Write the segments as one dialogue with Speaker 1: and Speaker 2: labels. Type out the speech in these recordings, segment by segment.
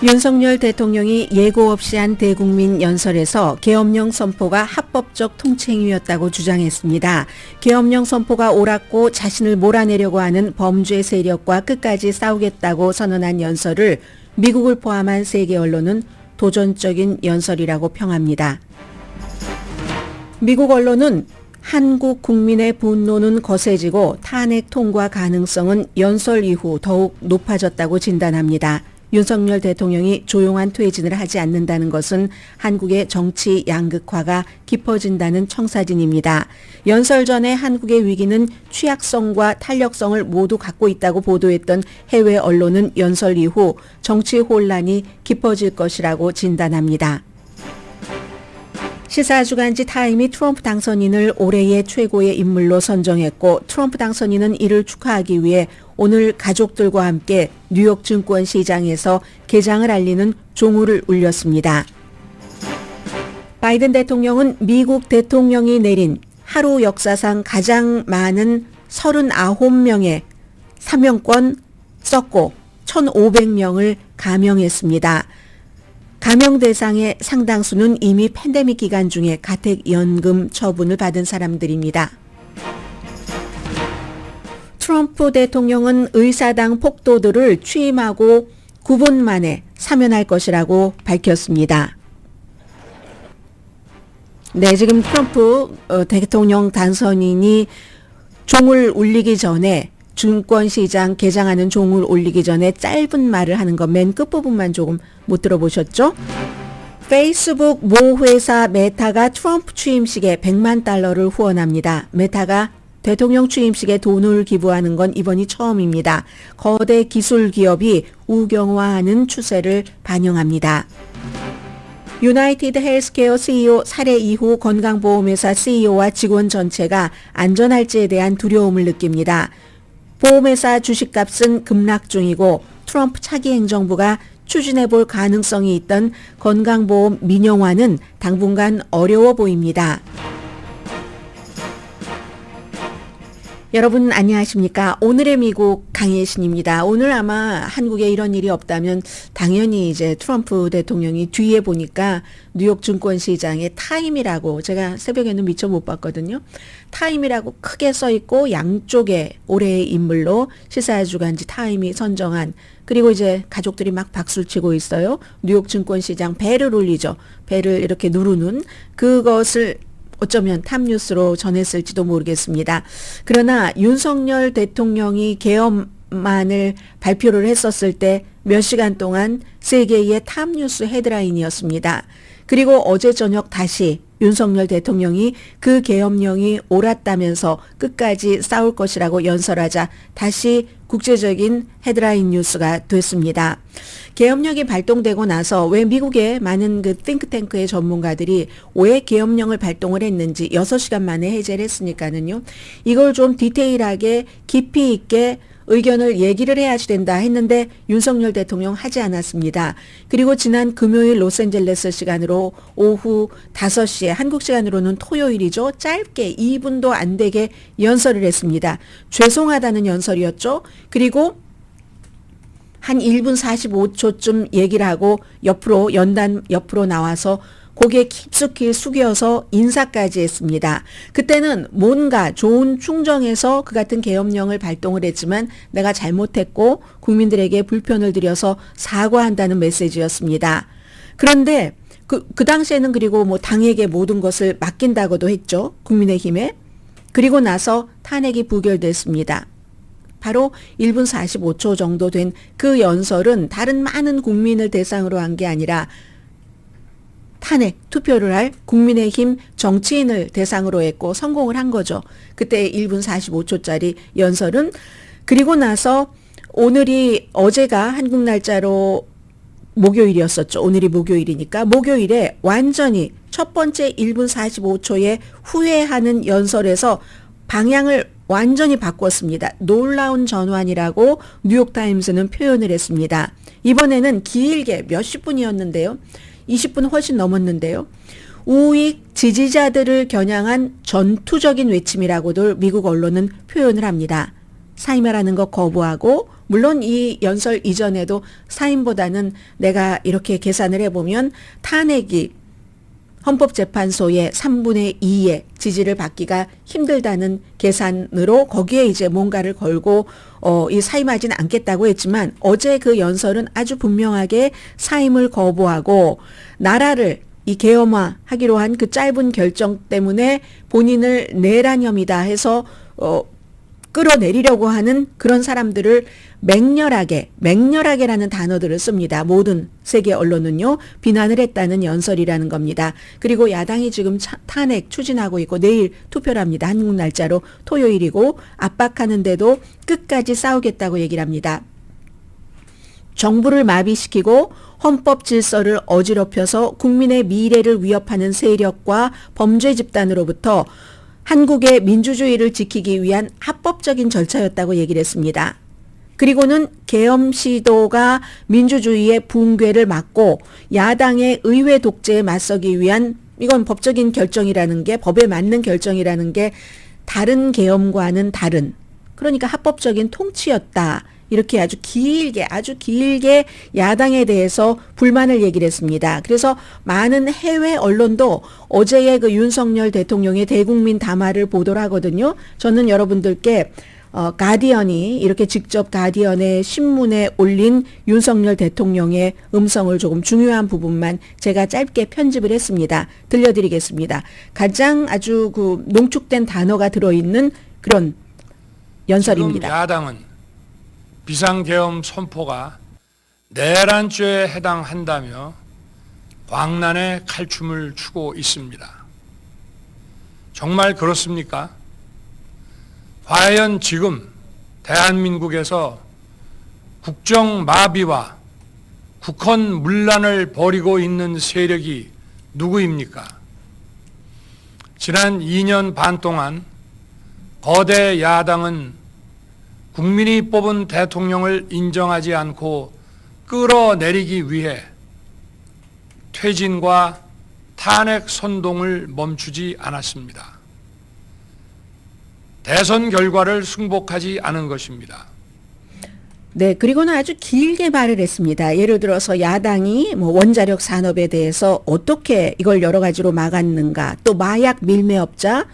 Speaker 1: 윤석열 대통령이 예고 없이 한 대국민 연설에서 계엄령 선포가 합법적 통치행위였다고 주장했습니다. 계엄령 선포가 옳았고 자신을 몰아내려고 하는 범죄 세력과 끝까지 싸우겠다고 선언한 연설을 미국을 포함한 세계 언론은 도전적인 연설이라고 평합니다. 미국 언론은 한국 국민의 분노는 거세지고 탄핵 통과 가능성은 연설 이후 더욱 높아졌다고 진단합니다. 윤석열 대통령이 조용한 퇴진을 하지 않는다는 것은 한국의 정치 양극화가 깊어진다는 청사진입니다. 연설 전에 한국의 위기는 취약성과 탄력성을 모두 갖고 있다고 보도했던 해외 언론은 연설 이후 정치 혼란이 깊어질 것이라고 진단합니다. 시사주간지 타임이 트럼프 당선인을 올해의 최고의 인물로 선정했고 트럼프 당선인은 이를 축하하기 위해 오늘 가족들과 함께 뉴욕 증권시장에서 개장을 알리는 종호를 울렸습니다. 바이든 대통령은 미국 대통령이 내린 하루 역사상 가장 많은 39명의 사명권 썼고 1,500명을 감형했습니다. 감형 대상의 상당수는 이미 팬데믹 기간 중에 가택연금 처분을 받은 사람들입니다. 트럼프 대통령은 의사당 폭도들을 취임하고 9분 만에 사면할 것이라고 밝혔습니다. 네, 지금 트럼프 대통령 당선인이 종을 울리기 전에 증권시장 개장하는 종을 올리기 전에 짧은 말을 하는 거 맨 끝부분만 조금 못 들어보셨죠? 페이스북 모 회사 메타가 트럼프 취임식에 100만 달러를 후원합니다. 메타가 대통령 취임식에 돈을 기부하는 건 이번이 처음입니다. 거대 기술 기업이 우경화하는 추세를 반영합니다. 유나이티드 헬스케어 CEO 살해 이후 건강보험회사 CEO와 직원 전체가 안전할지에 대한 두려움을 느낍니다. 보험회사 주식값은 급락 중이고 트럼프 차기 행정부가 추진해볼 가능성이 있던 건강보험 민영화는 당분간 어려워 보입니다. 여러분 안녕하십니까? 오늘의 미국 강예신입니다. 오늘 아마 한국에 이런 일이 없다면 당연히 이제 트럼프 대통령이 뒤에 보니까 뉴욕 증권시장에 타임이라고 제가 새벽에는 미처 못 봤거든요. 타임이라고 크게 써 있고 양쪽에 올해의 인물로 시사주간지 타임이 선정한 그리고 이제 가족들이 막 박수를 치고 있어요. 뉴욕 증권시장 벨을 울리죠. 벨을 이렇게 누르는 그것을 어쩌면 탑뉴스로 전했을지도 모르겠습니다. 그러나 윤석열 대통령이 계엄안을 발표를 했었을 때 몇 시간 동안 세계의 탑뉴스 헤드라인이었습니다. 그리고 어제 저녁 다시 윤석열 대통령이 그 계엄령이 옳았다면서 끝까지 싸울 것이라고 연설하자 다시 국제적인 헤드라인 뉴스가 됐습니다. 계엄령이 발동되고 나서 왜 미국의 많은 그 띵크탱크의 전문가들이 왜 계엄령을 발동을 했는지 6시간 만에 해제를 했으니까는요. 이걸 좀 디테일하게 깊이 있게 의견을 얘기를 해야지 된다 했는데 윤석열 대통령 하지 않았습니다. 그리고 지난 금요일 로스앤젤레스 시간으로 오후 5시에 한국 시간으로는 토요일이죠. 짧게 2분도 안 되게 연설을 했습니다. 죄송하다는 연설이었죠. 그리고 한 1분 45초쯤 얘기를 하고 연단 옆으로 나와서 고개 깊숙이 숙여서 인사까지 했습니다. 그때는 뭔가 좋은 충정에서 그 같은 계엄령을 발동을 했지만 내가 잘못했고 국민들에게 불편을 드려서 사과한다는 메시지였습니다. 그런데 그 당시에는 그리고 뭐 당에게 모든 것을 맡긴다고도 했죠. 국민의힘에. 그리고 나서 탄핵이 부결됐습니다. 바로 1분 45초 정도 된 그 연설은 다른 많은 국민을 대상으로 한 게 아니라 탄핵 투표를 할 국민의힘 정치인을 대상으로 했고 성공을 한 거죠. 그때 1분 45초짜리 연설은. 그리고 나서 어제가 한국 날짜로 목요일이었었죠. 오늘이 목요일이니까 목요일에 완전히 첫 번째 1분 45초에 후회하는 연설에서 방향을 완전히 바꿨습니다. 놀라운 전환이라고 뉴욕타임스는 표현을 했습니다. 이번에는 길게 몇십 분이었는데요. 20분 훨씬 넘었는데요. 우익 지지자들을 겨냥한 전투적인 외침이라고도 미국 언론은 표현을 합니다. 사임하라는 거 거부하고, 물론 이 연설 이전에도 사임보다는 내가 이렇게 계산을 해보면 탄핵이 헌법재판소의 3분의 2의 지지를 받기가 힘들다는 계산으로 거기에 이제 뭔가를 걸고 이 사임하지는 않겠다고 했지만, 어제 그 연설은 아주 분명하게 사임을 거부하고 나라를 이 계엄화하기로 한 그 짧은 결정 때문에 본인을 내란혐의다 해서 끌어내리려고 하는 그런 사람들을 맹렬하게라는 단어들을 씁니다. 모든 세계 언론은요, 비난을 했다는 연설이라는 겁니다. 그리고 야당이 지금 탄핵 추진하고 있고 내일 투표를 합니다. 한국 날짜로 토요일이고, 압박하는데도 끝까지 싸우겠다고 얘기를 합니다. 정부를 마비시키고 헌법 질서를 어지럽혀서 국민의 미래를 위협하는 세력과 범죄 집단으로부터 한국의 민주주의를 지키기 위한 합법적인 절차였다고 얘기를 했습니다. 그리고는 계엄 시도가 민주주의의 붕괴를 막고 야당의 의회 독재에 맞서기 위한, 이건 법적인 결정이라는 게, 법에 맞는 결정이라는 게 다른 계엄과는 다른, 그러니까 합법적인 통치였다. 이렇게 아주 길게 야당에 대해서 불만을 얘기를 했습니다. 그래서 많은 해외 언론도 어제의 그 윤석열 대통령의 대국민 담화를 보도를 하거든요. 저는 여러분들께 가디언이 이렇게 직접 가디언의 신문에 올린 윤석열 대통령의 음성을 조금 중요한 부분만 제가 짧게 편집을 했습니다. 들려드리겠습니다. 가장 아주 그 농축된 단어가 들어있는 그런 연설입니다.
Speaker 2: 지금 야당은 비상계엄 선포가 내란죄에 해당한다며 광란의 칼춤을 추고 있습니다. 정말 그렇습니까? 과연 지금 대한민국에서 국정마비와 국헌문란을 벌이고 있는 세력이 누구입니까? 지난 2년 반 동안 거대 야당은 국민이 뽑은 대통령을 인정하지 않고 끌어내리기 위해 퇴진과 탄핵 선동을 멈추지 않았습니다. 대선 결과를 승복하지 않은 것입니다.
Speaker 1: 네, 그리고는 아주 길게 말을 했습니다. 예를 들어서 야당이 원자력 산업에 대해서 어떻게 이걸 여러 가지로 막았는가, 또 마약 밀매업자,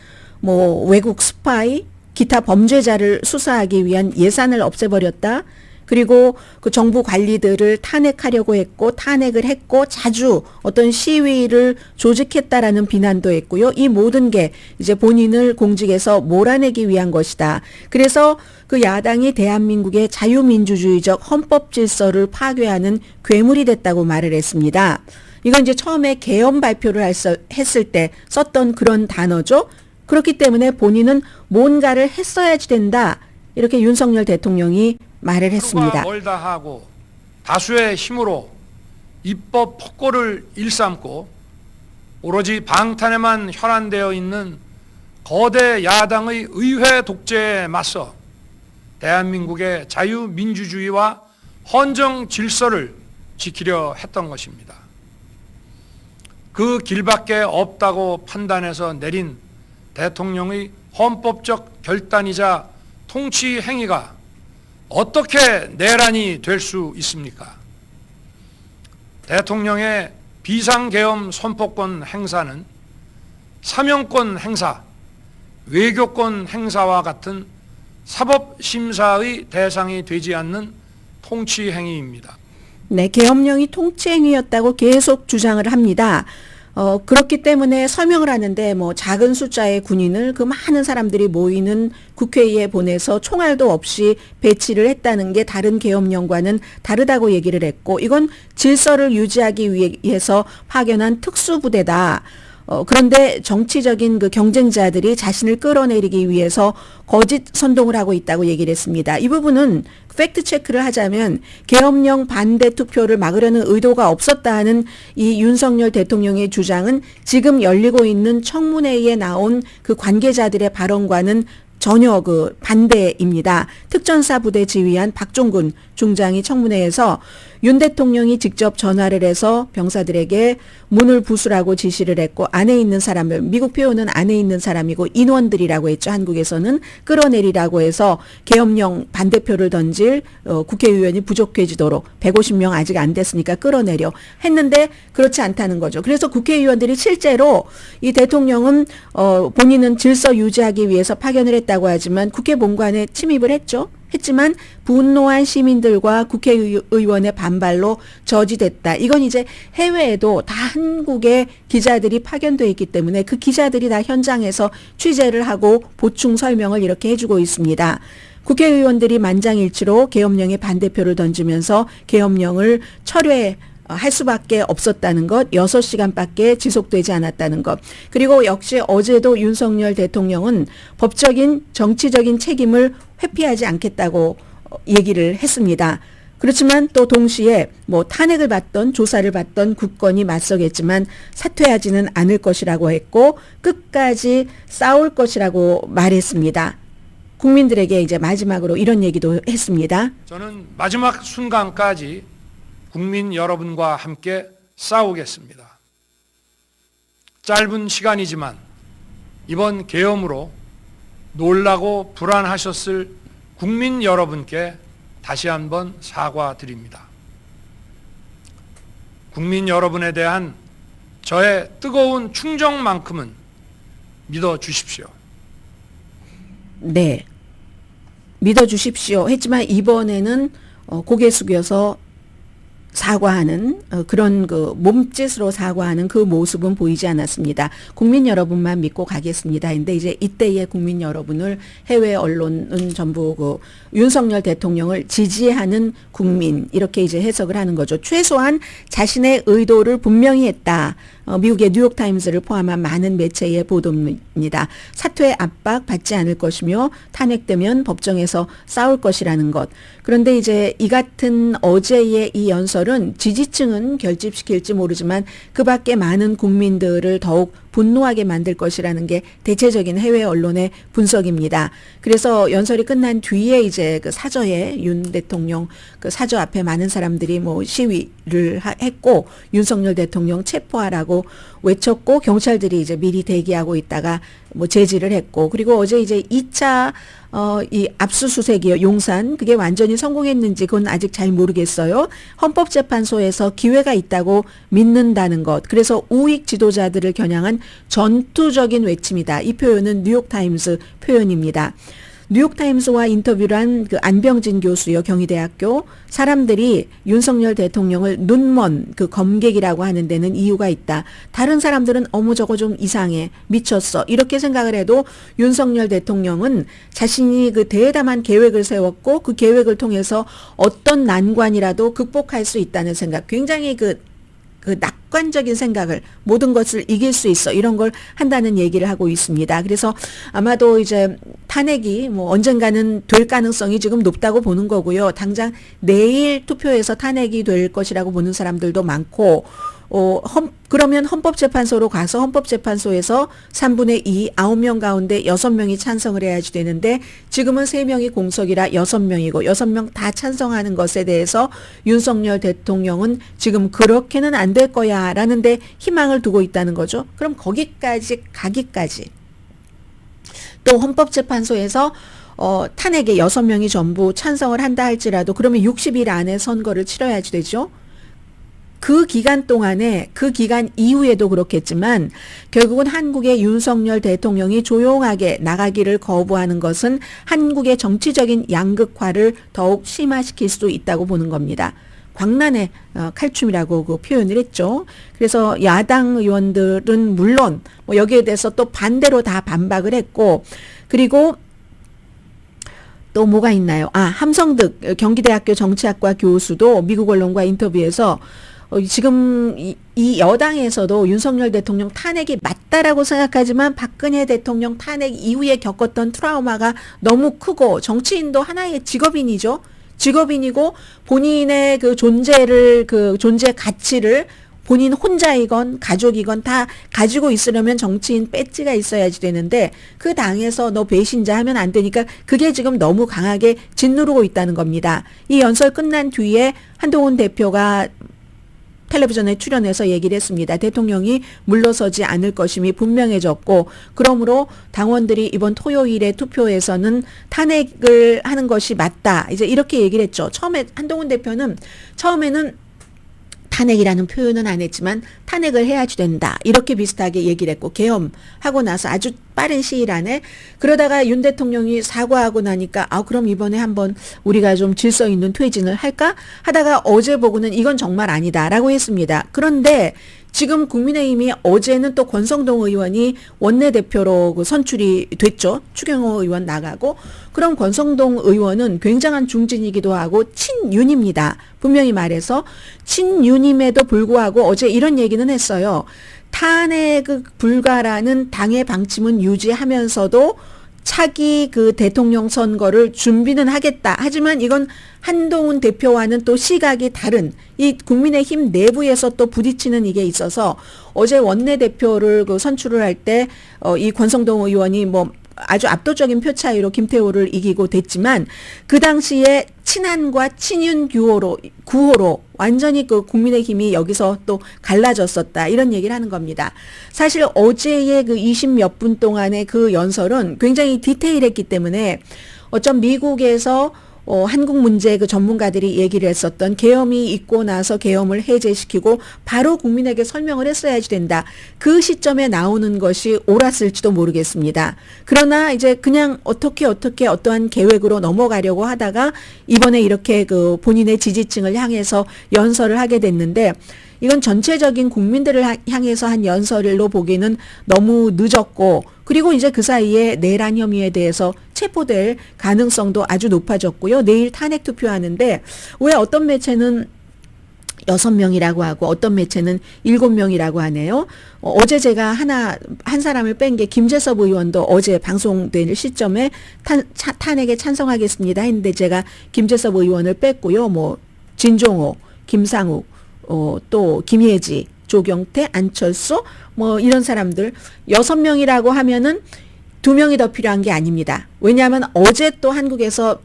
Speaker 1: 외국 스파이, 기타 범죄자를 수사하기 위한 예산을 없애버렸다. 그리고 그 정부 관리들을 탄핵하려고 했고, 탄핵을 했고, 자주 어떤 시위를 조직했다라는 비난도 했고요. 이 모든 게 이제 본인을 공직에서 몰아내기 위한 것이다. 그래서 그 야당이 대한민국의 자유민주주의적 헌법 질서를 파괴하는 괴물이 됐다고 말을 했습니다. 이건 이제 처음에 계엄 발표를 했을 때 썼던 그런 단어죠. 그렇기 때문에 본인은 뭔가를 했어야지 된다. 이렇게 윤석열 대통령이 말을 했습니다.
Speaker 2: 멀다 하고 다수의 힘으로 입법 폭거를 일삼고 오로지 방탄에만 혈안되어 있는 거대 야당의 의회 독재에 맞서 대한민국의 자유민주주의와 헌정 질서를 지키려 했던 것입니다. 그 길밖에 없다고 판단해서 내린 대통령의 헌법적 결단이자 통치 행위가 어떻게 내란이 될 수 있습니까? 대통령의 비상계엄 선포권 행사는 사명권 행사, 외교권 행사와 같은 사법심사의 대상이 되지 않는 통치 행위입니다.
Speaker 1: 네, 계엄령이 통치 행위였다고 계속 주장을 합니다. 그렇기 때문에 서명을 하는데 작은 숫자의 군인을 그 많은 사람들이 모이는 국회에 보내서 총알도 없이 배치를 했다는 게 다른 계엄령과는 다르다고 얘기를 했고, 이건 질서를 유지하기 위해서 파견한 특수부대다. 그런데 정치적인 그 경쟁자들이 자신을 끌어내리기 위해서 거짓 선동을 하고 있다고 얘기를 했습니다. 이 부분은 팩트 체크를 하자면 계엄령 반대 투표를 막으려는 의도가 없었다 하는 이 윤석열 대통령의 주장은 지금 열리고 있는 청문회에 나온 그 관계자들의 발언과는 전혀 그 반대입니다. 특전사 부대 지휘한 박종군 중장이 청문회에서 윤 대통령이 직접 전화를 해서 병사들에게 문을 부수라고 지시를 했고 안에 있는 사람을 미국 표현은 안에 있는 사람이고 인원들이라고 했죠. 한국에서는 끌어내리라고 해서 계엄령 반대표를 던질 국회의원이 부족해지도록 150명 아직 안 됐으니까 끌어내려 했는데 그렇지 않다는 거죠. 그래서 국회의원들이 실제로 이 대통령은 본인은 질서 유지하기 위해서 파견을 했다고 하지만 국회 본관에 침입을 했지만 분노한 시민들과 국회의원의 반발로 저지됐다. 이건 이제 해외에도 다 한국의 기자들이 파견되어 있기 때문에 그 기자들이 다 현장에서 취재를 하고 보충 설명을 이렇게 해주고 있습니다. 국회의원들이 만장일치로 계엄령에 반대표를 던지면서 계엄령을 철회할 수밖에 없었다는 것, 6시간밖에 지속되지 않았다는 것. 그리고 역시 어제도 윤석열 대통령은 법적인 정치적인 책임을 회피하지 않겠다고 얘기를 했습니다. 그렇지만 또 동시에 뭐 탄핵을 받던 조사를 받던 국권이 맞서겠지만 사퇴하지는 않을 것이라고 했고 끝까지 싸울 것이라고 말했습니다. 국민들에게 이제 마지막으로 이런 얘기도 했습니다.
Speaker 2: 저는 마지막 순간까지 국민 여러분과 함께 싸우겠습니다. 짧은 시간이지만 이번 계엄으로 놀라고 불안하셨을 국민 여러분께 다시 한번 사과드립니다. 국민 여러분에 대한 저의 뜨거운 충정만큼은 믿어주십시오.
Speaker 1: 네, 믿어주십시오 했지만 이번에는 고개 숙여서 사과하는 그런 그 몸짓으로 사과하는 그 모습은 보이지 않았습니다. 국민 여러분만 믿고 가겠습니다. 근데 이제 이때의 국민 여러분을 해외 언론은 전부 그 윤석열 대통령을 지지하는 국민 이렇게 이제 해석을 하는 거죠. 최소한 자신의 의도를 분명히 했다. 미국의 뉴욕타임스를 포함한 많은 매체의 보도입니다. 사퇴 압박 받지 않을 것이며 탄핵되면 법정에서 싸울 것이라는 것. 그런데 이제 이 같은 어제의 이 연설은 지지층은 결집시킬지 모르지만 그 밖에 많은 국민들을 더욱 분노하게 만들 것이라는 게 대체적인 해외 언론의 분석입니다. 그래서 연설이 끝난 뒤에 이제 그 사저에 윤 대통령 그 사저 앞에 많은 사람들이 뭐 시위를 했고 윤석열 대통령 체포하라고 외쳤고 경찰들이 이제 미리 대기하고 있다가 뭐 제지를 했고 그리고 어제 이제 2차 이 압수수색이요 용산 그게 완전히 성공했는지 그건 아직 잘 모르겠어요. 헌법재판소에서 기회가 있다고 믿는다는 것. 그래서 우익 지도자들을 겨냥한 전투적인 외침이다. 이 표현은 뉴욕타임스 표현입니다. 뉴욕타임스와 인터뷰를 한 그 안병진 교수요 경희대학교 사람들이 윤석열 대통령을 눈먼 그 검객이라고 하는 데는 이유가 있다. 다른 사람들은 어머 저거 좀 이상해 미쳤어 이렇게 생각을 해도 윤석열 대통령은 자신이 그 대담한 계획을 세웠고 그 계획을 통해서 어떤 난관이라도 극복할 수 있다는 생각 굉장히 그 낙관적인 생각을 모든 것을 이길 수 있어 이런 걸 한다는 얘기를 하고 있습니다. 그래서 아마도 이제 탄핵이 뭐 언젠가는 될 가능성이 지금 높다고 보는 거고요. 당장 내일 투표해서 탄핵이 될 것이라고 보는 사람들도 많고 그러면 헌법재판소로 가서 헌법재판소에서 3분의 2, 9명 가운데 6명이 찬성을 해야지 되는데 지금은 3명이 공석이라 6명이고 6명 다 찬성하는 것에 대해서 윤석열 대통령은 지금 그렇게는 안 될 거야 라는 데 희망을 두고 있다는 거죠. 그럼 거기까지 가기까지 또 헌법재판소에서 탄핵에 6명이 전부 찬성을 한다 할지라도 그러면 60일 안에 선거를 치러야지 되죠. 그 기간 동안에 그 기간 이후에도 그렇겠지만 결국은 한국의 윤석열 대통령이 조용하게 나가기를 거부하는 것은 한국의 정치적인 양극화를 더욱 심화시킬 수도 있다고 보는 겁니다. 광란의 칼춤이라고 그 표현을 했죠. 그래서 야당 의원들은 물론 뭐 여기에 대해서 또 반대로 다 반박을 했고 그리고 또 뭐가 있나요? 함성득 경기대학교 정치학과 교수도 미국 언론과 인터뷰에서 지금 이 여당에서도 윤석열 대통령 탄핵이 맞다라고 생각하지만 박근혜 대통령 탄핵 이후에 겪었던 트라우마가 너무 크고 정치인도 하나의 직업인이죠. 직업인이고 본인의 그 존재 가치를 본인 혼자이건 가족이건 다 가지고 있으려면 정치인 배지가 있어야지 되는데 그 당에서 너 배신자 하면 안 되니까 그게 지금 너무 강하게 짓누르고 있다는 겁니다. 이 연설 끝난 뒤에 한동훈 대표가 텔레비전에 출연해서 얘기를 했습니다. 대통령이 물러서지 않을 것임이 분명해졌고 그러므로 당원들이 이번 토요일에 투표에서는 탄핵을 하는 것이 맞다. 이제 이렇게 얘기를 했죠. 처음에 한동훈 대표는 처음에는 탄핵이라는 표현은 안 했지만 탄핵을 해야지 된다. 이렇게 비슷하게 얘기를 했고 계엄하고 나서 아주 빠른 시일 안에 그러다가 윤 대통령이 사과하고 나니까 그럼 이번에 한번 우리가 좀 질서 있는 퇴진을 할까? 하다가 어제 보고는 이건 정말 아니다라고 했습니다. 그런데 지금 국민의힘이 어제는 또 권성동 의원이 원내대표로 선출이 됐죠. 추경호 의원 나가고 그럼 권성동 의원은 굉장한 중진이기도 하고 친윤입니다. 분명히 말해서 친윤임에도 불구하고 어제 이런 얘기는 했어요. 탄핵 불가라는 당의 방침은 유지하면서도 차기 그 대통령 선거를 준비는 하겠다. 하지만 이건 한동훈 대표와는 또 시각이 다른 이 국민의힘 내부에서 또 부딪히는 이게 있어서 어제 원내대표를 그 선출을 할 때 이 권성동 의원이 뭐 아주 압도적인 표 차이로 김태호를 이기고 됐지만 그 당시에 친한과 친윤 구호로 완전히 그 국민의힘이 여기서 또 갈라졌었다 이런 얘기를 하는 겁니다. 사실 어제의 그 20몇 분 동안의 그 연설은 굉장히 디테일했기 때문에 어쩜 미국에서 한국 문제 그 전문가들이 얘기를 했었던 계엄이 있고 나서 계엄을 해제시키고 바로 국민에게 설명을 했어야지 된다. 그 시점에 나오는 것이 옳았을지도 모르겠습니다. 그러나 이제 그냥 어떻게 어떠한 계획으로 넘어가려고 하다가 이번에 이렇게 그 본인의 지지층을 향해서 연설을 하게 됐는데 이건 전체적인 국민들을 향해서 한 연설로 보기는 너무 늦었고 그리고 이제 그 사이에 내란 혐의에 대해서 체포될 가능성도 아주 높아졌고요. 내일 탄핵 투표하는데 왜 어떤 매체는 6명이라고 하고 어떤 매체는 7명이라고 하네요. 어제 제가 한 사람을 뺀 게 김재섭 의원도 어제 방송될 시점에 탄핵에 찬성하겠습니다 했는데 제가 김재섭 의원을 뺐고요. 뭐 진종호, 김상욱 또 김예지, 조경태, 안철수 뭐 이런 사람들 6명이라고 하면은 2명이 더 필요한 게 아닙니다. 왜냐하면 어제 또 한국에서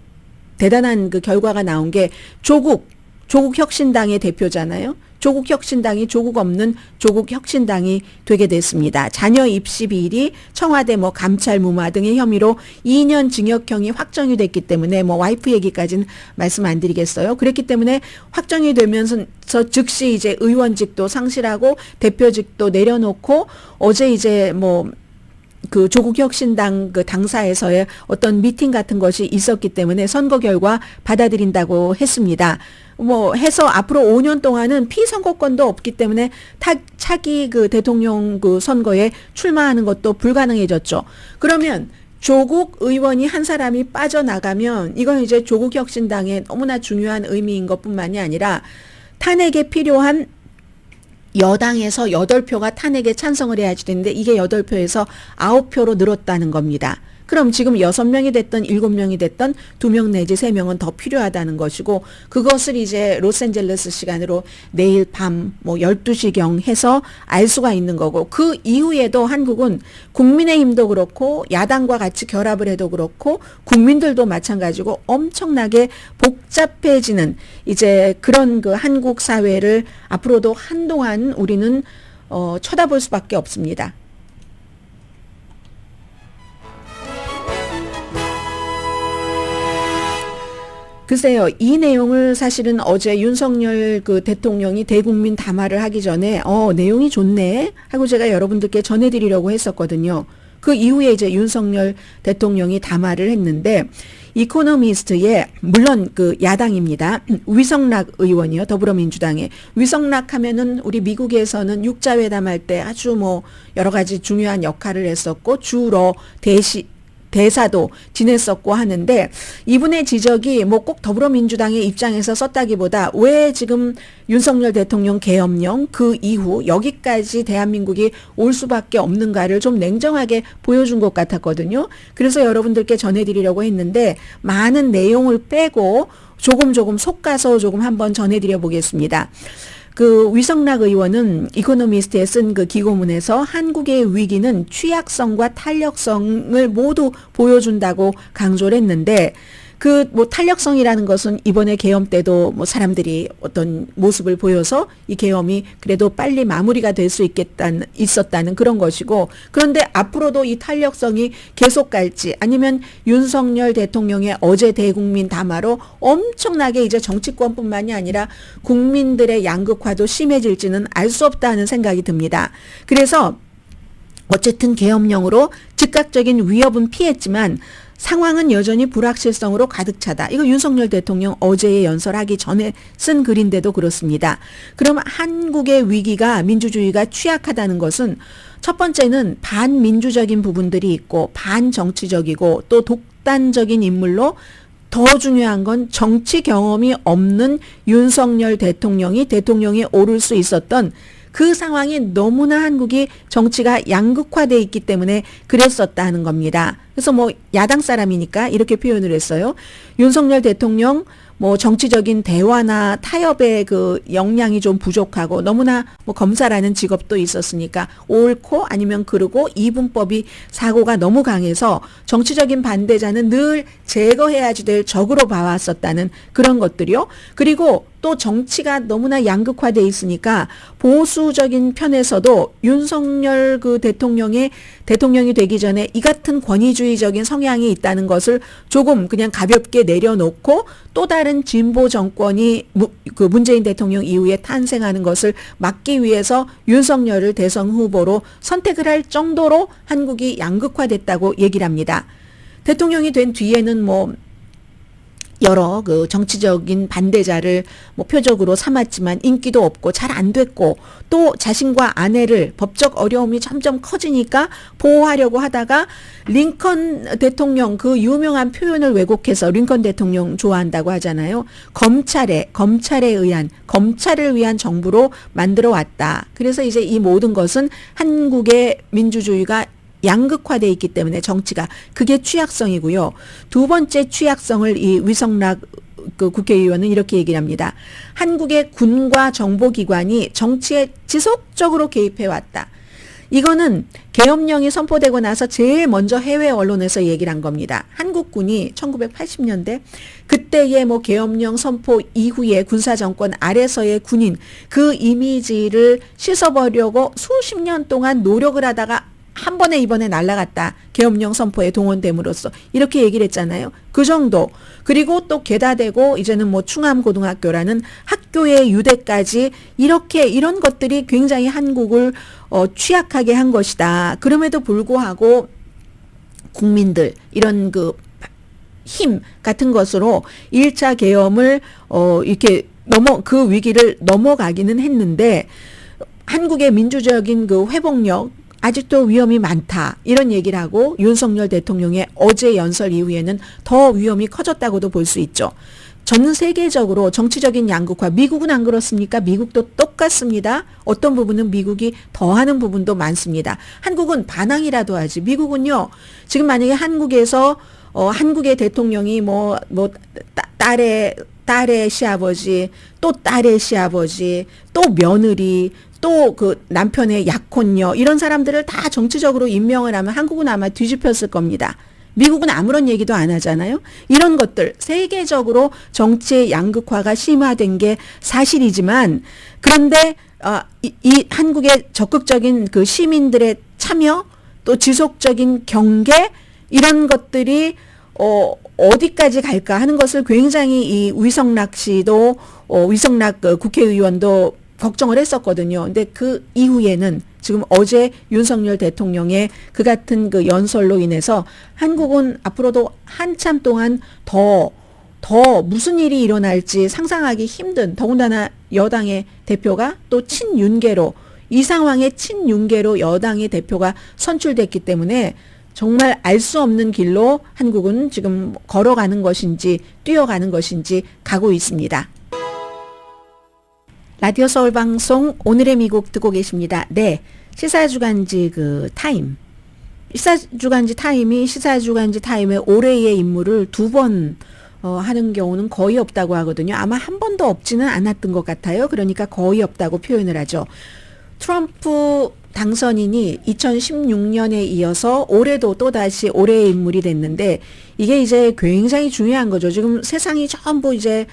Speaker 1: 대단한 그 결과가 나온 게 조국 혁신당의 대표잖아요. 조국 혁신당이 조국 없는 조국 혁신당이 되게 됐습니다. 자녀 입시 비리, 청와대 뭐 감찰 무마 등의 혐의로 2년 징역형이 확정이 됐기 때문에 뭐 와이프 얘기까지는 말씀 안 드리겠어요. 그랬기 때문에 확정이 되면서 즉시 이제 의원직도 상실하고 대표직도 내려놓고 어제 이제 뭐 그 조국혁신당 그 당사에서의 어떤 미팅 같은 것이 있었기 때문에 선거 결과 받아들인다고 했습니다. 뭐 해서 앞으로 5년 동안은 피선거권도 없기 때문에 차기 그 대통령 그 선거에 출마하는 것도 불가능해졌죠. 그러면 조국 의원이 한 사람이 빠져나가면 이건 이제 조국혁신당의 너무나 중요한 의미인 것뿐만이 아니라 탄핵에 필요한 여당에서 8표가 탄핵에 찬성을 해야지 되는데 이게 8표에서 9표로 늘었다는 겁니다. 그럼 지금 6명이 됐든 7명이 됐든 2명 내지 3명은 더 필요하다는 것이고 그것을 이제 로스앤젤레스 시간으로 내일 밤 뭐 12시경 해서 알 수가 있는 거고 그 이후에도 한국은 국민의힘도 그렇고 야당과 같이 결합을 해도 그렇고 국민들도 마찬가지고 엄청나게 복잡해지는 이제 그런 그 한국 사회를 앞으로도 한동안 우리는 쳐다볼 수밖에 없습니다. 글쎄요, 이 내용을 사실은 어제 윤석열 그 대통령이 대국민 담화를 하기 전에, 내용이 좋네? 하고 제가 여러분들께 전해드리려고 했었거든요. 그 이후에 이제 윤석열 대통령이 담화를 했는데, 이코노미스트의, 물론 그 야당입니다. 위성락 의원이요, 더불어민주당의. 위성락 하면은 우리 미국에서는 육자회담 할 때 아주 뭐 여러 가지 중요한 역할을 했었고, 주로 대사도 지냈었고 하는데 이분의 지적이 뭐 꼭 더불어민주당의 입장에서 썼다기보다 왜 지금 윤석열 대통령 계엄령 그 이후 여기까지 대한민국이 올 수밖에 없는가를 좀 냉정하게 보여준 것 같았거든요. 그래서 여러분들께 전해드리려고 했는데 많은 내용을 빼고 조금 속아서 조금 한번 전해드려 보겠습니다. 그 위성락 의원은 이코노미스트에 쓴 그 기고문에서 한국의 위기는 취약성과 탄력성을 모두 보여준다고 강조를 했는데 그 뭐 탄력성이라는 것은 이번에 계엄 때도 뭐 사람들이 어떤 모습을 보여서 이 계엄이 그래도 빨리 마무리가 될 수 있었다는 그런 것이고, 그런데 앞으로도 이 탄력성이 계속 갈지 아니면 윤석열 대통령의 어제 대국민 담화로 엄청나게 이제 정치권뿐만이 아니라 국민들의 양극화도 심해질지는 알 수 없다는 생각이 듭니다. 그래서 어쨌든 계엄령으로 즉각적인 위협은 피했지만 상황은 여전히 불확실성으로 가득 차다. 이거 윤석열 대통령 어제에 연설하기 전에 쓴 글인데도 그렇습니다. 그럼 한국의 위기가 민주주의가 취약하다는 것은 첫 번째는 반민주적인 부분들이 있고 반정치적이고 또 독단적인 인물로 더 중요한 건 정치 경험이 없는 윤석열 대통령이 대통령에 오를 수 있었던 그 상황이 너무나 한국이 정치가 양극화돼 있기 때문에 그랬었다는 겁니다. 그래서 뭐 야당 사람이니까 이렇게 표현을 했어요. 윤석열 대통령 뭐 정치적인 대화나 타협의 그 역량이 좀 부족하고 너무나 뭐 검사라는 직업도 있었으니까 옳고 아니면 그르고 이분법이 사고가 너무 강해서 정치적인 반대자는 늘 제거해야지 될 적으로 봐왔었다는 그런 것들이요. 그리고 또 정치가 너무나 양극화돼 있으니까 보수적인 편에서도 윤석열 그 대통령이 되기 전에 이 같은 권위주의적인 성향이 있다는 것을 조금 그냥 가볍게 내려놓고 또 다른 진보 정권이 그 문재인 대통령 이후에 탄생하는 것을 막기 위해서 윤석열을 대선 후보로 선택을 할 정도로 한국이 양극화됐다고 얘기를 합니다. 대통령이 된 뒤에는 뭐 여러 그 정치적인 반대자를 뭐 표적으로 삼았지만 인기도 없고 잘 안 됐고 또 자신과 아내를 법적 어려움이 점점 커지니까 보호하려고 하다가 링컨 대통령 그 유명한 표현을 왜곡해서 링컨 대통령 좋아한다고 하잖아요. 검찰을 위한 정부로 만들어 왔다. 그래서 이제 이 모든 것은 한국의 민주주의가 양극화돼 있기 때문에 정치가 그게 취약성이고요. 두 번째 취약성을 이 위성락 그 국회의원은 이렇게 얘기를 합니다. 한국의 군과 정보기관이 정치에 지속적으로 개입해 왔다. 이거는 계엄령이 선포되고 나서 제일 먼저 해외 언론에서 얘기를 한 겁니다. 한국군이 1980년대 그때의 뭐 계엄령 선포 이후에 군사정권 아래서의 군인 그 이미지를 씻어버리려고 수십 년 동안 노력을 하다가 한 번에 이번에 날아갔다. 계엄령 선포에 동원됨으로써 이렇게 얘기를 했잖아요. 그 정도. 그리고 또 개다되고 이제는 뭐 충암고등학교라는 학교의 유대까지 이렇게 이런 것들이 굉장히 한국을 취약하게 한 것이다. 그럼에도 불구하고 국민들 이런 그 힘 같은 것으로 1차 계엄을 이렇게 그 위기를 넘어가기는 했는데 한국의 민주적인 그 회복력 아직도 위험이 많다. 이런 얘기를 하고 윤석열 대통령의 어제 연설 이후에는 더 위험이 커졌다고도 볼 수 있죠. 전 세계적으로 정치적인 양극화, 미국은 안 그렇습니까? 미국도 똑같습니다. 어떤 부분은 미국이 더하는 부분도 많습니다. 한국은 반항이라도 하지. 미국은요, 지금 만약에 한국에서 한국의 대통령이 딸의 시아버지, 또 딸의 시아버지, 또 며느리, 또 그 남편의 약혼녀 이런 사람들을 다 정치적으로 임명을 하면 한국은 아마 뒤집혔을 겁니다. 미국은 아무런 얘기도 안 하잖아요. 이런 것들 세계적으로 정치의 양극화가 심화된 게 사실이지만 그런데 이 한국의 적극적인 그 시민들의 참여 또 지속적인 경계 이런 것들이 어디까지 갈까 하는 것을 굉장히 이 위성락 씨도 위성락 국회의원도 걱정을 했었거든요. 근데 그 이후에는 지금 어제 윤석열 대통령의 그 같은 그 연설로 인해서 한국은 앞으로도 한참 동안 더 무슨 일이 일어날지 상상하기 힘든 더군다나 여당의 대표가 또 친윤계로 이 상황에 친윤계로 여당의 대표가 선출됐기 때문에 정말 알 수 없는 길로 한국은 지금 걸어가는 것인지 뛰어가는 것인지 가고 있습니다. 라디오 서울 방송 오늘의 미국 듣고 계십니다. 네. 시사주간지 그 타임. 시사주간지 타임이 시사주간지 타임의 올해의 인물을 두 번 하는 경우는 거의 없다고 하거든요. 아마 한 번도 없지는 않았던 것 같아요. 그러니까 거의 없다고 표현을 하죠. 트럼프 당선인이 2016년에 이어서 올해도 또다시 올해의 인물이 됐는데 이게 이제 굉장히 중요한 거죠. 지금 세상이 전부 이제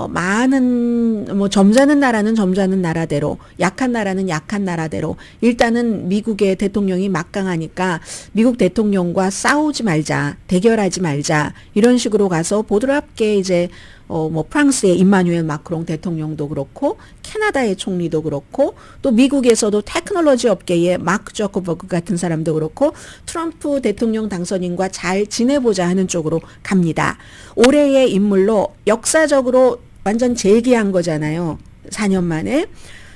Speaker 1: 많은 뭐 점잖은 나라는 점잖은 나라대로 약한 나라는 약한 나라대로 일단은 미국의 대통령이 막강하니까 미국 대통령과 싸우지 말자, 대결하지 말자 이런 식으로 가서 보드랍게 이제 뭐 프랑스의 임마누엘 마크롱 대통령도 그렇고 캐나다의 총리도 그렇고 또 미국에서도 테크놀로지 업계의 마크 저커버그 같은 사람도 그렇고 트럼프 대통령 당선인과 잘 지내보자 하는 쪽으로 갑니다. 올해의 인물로 역사적으로 완전 재기한 거잖아요. 4년 만에.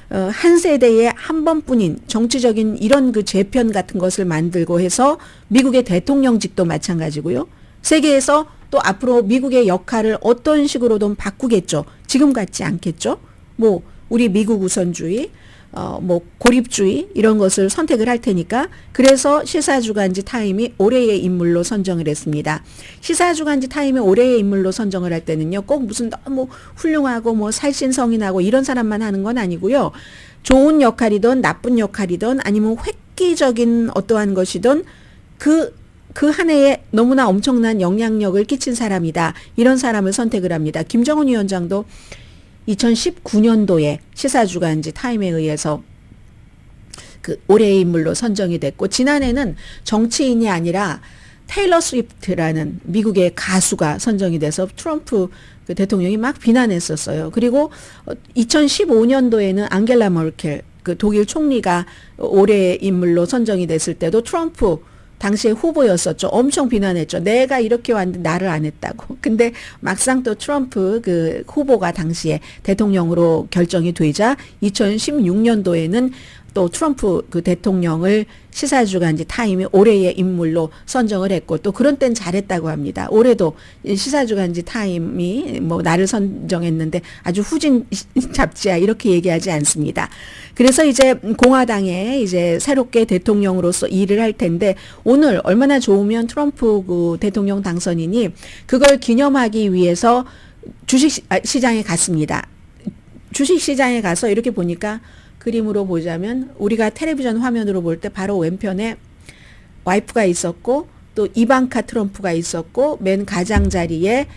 Speaker 1: 한 세대에 한 번뿐인 정치적인 이런 그 재편 같은 것을 만들고 해서 미국의 대통령직도 마찬가지고요. 세계에서 또 앞으로 미국의 역할을 어떤 식으로든 바꾸겠죠. 지금 같지 않겠죠. 뭐 우리 미국 우선주의, 뭐 고립주의 이런 것을 선택을 할 테니까 그래서 시사주간지 타임이 올해의 인물로 선정을 했습니다. 시사주간지 타임이 올해의 인물로 선정을 할 때는요. 꼭 무슨 너무 훌륭하고 뭐 살신성인하고 이런 사람만 하는 건 아니고요. 좋은 역할이든 나쁜 역할이든 아니면 획기적인 어떠한 것이든 그 한 해에 너무나 엄청난 영향력을 끼친 사람이다. 이런 사람을 선택을 합니다. 김정은 위원장도 2019년도에 시사주간지 타임에 의해서 그 올해의 인물로 선정이 됐고 지난해는 정치인이 아니라 테일러 스위프트라는 미국의 가수가 선정이 돼서 트럼프 그 대통령이 막 비난했었어요. 그리고 2015년도에는 앙겔라 머켈 그 독일 총리가 올해의 인물로 선정이 됐을 때도 트럼프 당시에 후보였었죠. 엄청 비난했죠. 내가 이렇게 왔는데 나를 안 했다고. 근데 막상 또 트럼프 그 후보가 당시에 대통령으로 결정이 되자 2016년도에는 또 트럼프 그 대통령을 시사주간지 타임이 올해의 인물로 선정을 했고 또 그런 땐 잘했다고 합니다. 올해도 시사주간지 타임이 뭐 나를 선정했는데 아주 후진 잡지야 이렇게 얘기하지 않습니다. 그래서 이제 공화당에 이제 새롭게 대통령으로서 일을 할 텐데 오늘 얼마나 좋으면 트럼프 그 대통령 당선인이 그걸 기념하기 위해서 주식시장에 갔습니다. 주식시장에 가서 이렇게 보니까 그림으로 보자면 우리가 텔레비전 화면으로 볼 때 바로 왼편에 와이프가 있었고 또 이방카 트럼프가 있었고 맨 가장자리에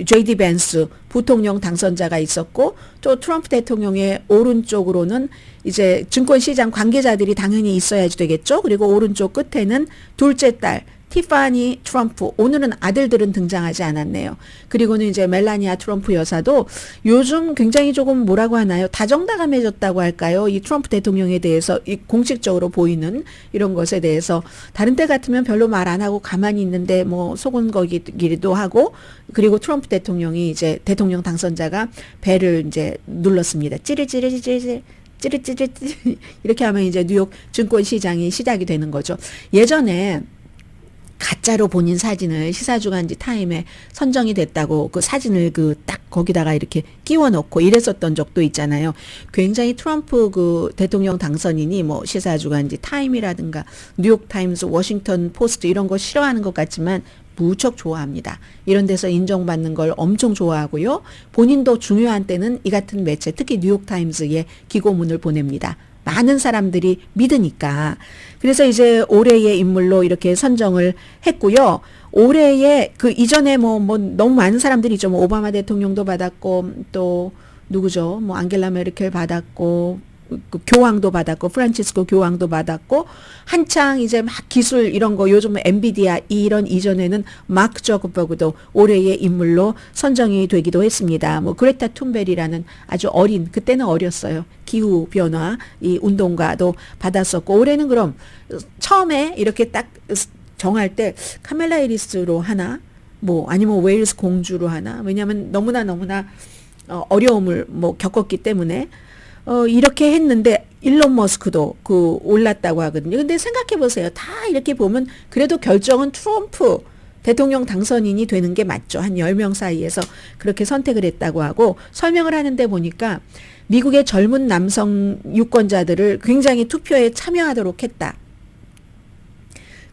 Speaker 1: JD 벤스 부통령 당선자가 있었고 또 트럼프 대통령의 오른쪽으로는 이제 증권시장 관계자들이 당연히 있어야지 되겠죠. 그리고 오른쪽 끝에는 둘째 딸 티파니 트럼프, 오늘은 아들들은 등장하지 않았네요. 그리고는 이제 멜라니아 트럼프 여사도 요즘 굉장히 조금 뭐라고 하나요? 다정다감해졌다고 할까요? 이 트럼프 대통령에 대해서 이 공식적으로 보이는 이런 것에 대해서 다른 때 같으면 별로 말 안 하고 가만히 있는데 뭐 소곤거리기도 하고 그리고 트럼프 대통령이 이제 대통령 당선자가 배를 이제 눌렀습니다. 찌릿찌릿찌릿 찌릿찌릿 이렇게 하면 이제 뉴욕 증권시장이 시작이 되는 거죠. 예전에 가짜로 본인 사진을 시사주간지 타임에 선정이 됐다고 그 사진을 그 딱 거기다가 이렇게 끼워 넣고 이랬었던 적도 있잖아요. 굉장히 트럼프 그 대통령 당선인이 뭐 시사주간지 타임이라든가 뉴욕타임스, 워싱턴 포스트 이런 거 싫어하는 것 같지만 무척 좋아합니다. 이런 데서 인정받는 걸 엄청 좋아하고요. 본인도 중요한 때는 이 같은 매체, 특히 뉴욕타임스에 기고문을 보냅니다. 많은 사람들이 믿으니까. 그래서 이제 올해의 인물로 이렇게 선정을 했고요. 올해의 그 이전에 뭐 너무 많은 사람들이 있죠. 뭐 오바마 대통령도 받았고 또 누구죠? 뭐 앙겔라 메르켈 받았고 그 교황도 받았고 프란치스코 교황도 받았고 한창 이제 막 기술 이런 거 요즘 엔비디아 이런 이전에는 마크 저커버그도 올해의 인물로 선정이 되기도 했습니다. 뭐 그레타 툰베리라는 아주 어린 그때는 어렸어요. 기후 변화 이 운동가도 받았었고 올해는 그럼 처음에 이렇게 딱 정할 때 카멜라 해리스로 하나 뭐 아니면 웨일스 공주로 하나 왜냐하면 너무나 어려움을 뭐 겪었기 때문에 이렇게 했는데 일론 머스크도 그 올랐다고 하거든요. 근데 생각해 보세요. 다 이렇게 보면 그래도 결정은 트럼프 대통령 당선인이 되는 게 맞죠. 한 10명 사이에서 그렇게 선택을 했다고 하고 설명을 하는데 보니까 미국의 젊은 남성 유권자들을 굉장히 투표에 참여하도록 했다.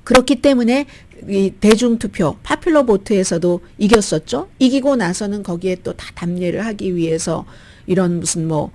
Speaker 1: 그렇기 때문에 이 대중투표 파퓰러 보트에서도 이겼었죠. 이기고 나서는 거기에 또 다 답례를 하기 위해서 이런 무슨 뭐